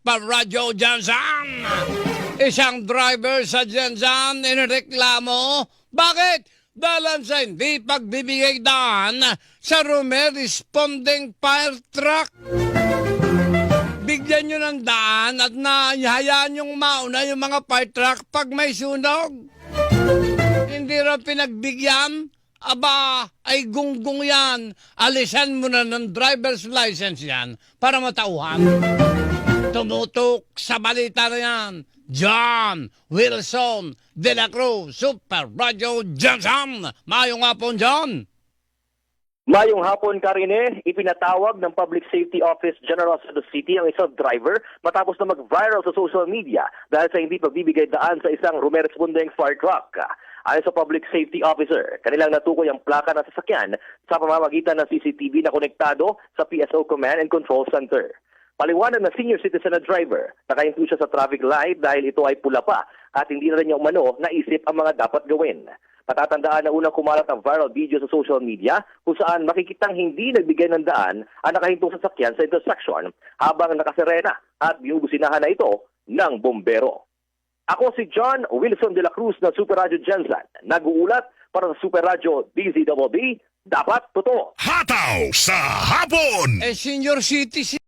Super Radio Jansan. Isang driver sa Jansan inireklamo. Bakit? Dahil sa hindi pagbibigay daan sa Rumer Responding Fire Truck. Bigyan nyo ng daan at hayaan yung mauna yung mga fire truck pag may sunog. Hindi rin pinagbigyan. Aba, ay gunggong yan. Alisan mo na ng driver's license yan para matauhan. Tumutok sa balita na yan. John Wilson de la Cruz, Super Radio Jansan. Mayong hapon, John. Mayong hapon, Karine, ipinatawag ng Public Safety Office General sa City ang isang driver matapos na mag-viral sa social media dahil sa hindi pagbibigay daan sa isang Rumer Responding fire truck. Ayon sa Public Safety Officer, kanilang natukoy ang plaka ng sasakyan sa pamamagitan ng CCTV na konektado sa PSO Command and Control Center. Paliwanag na senior citizen na driver, nakahinto siya sa traffic light dahil ito ay pula pa at hindi na rin niya umano naisip ang mga dapat gawin. Patatandaan na unang kumalat ang viral video sa social media kung saan makikitang hindi nagbigay ng daan ang nakahintong sasakyan sa intersection habang nakasirena at binubusinahan na ito ng bombero. Ako si John Wilson de la Cruz ng Super Radio Jansan. Nag-uulat para sa Super Radio DZBB, dapat totoo. Hataw sa hapon! Senior citizen.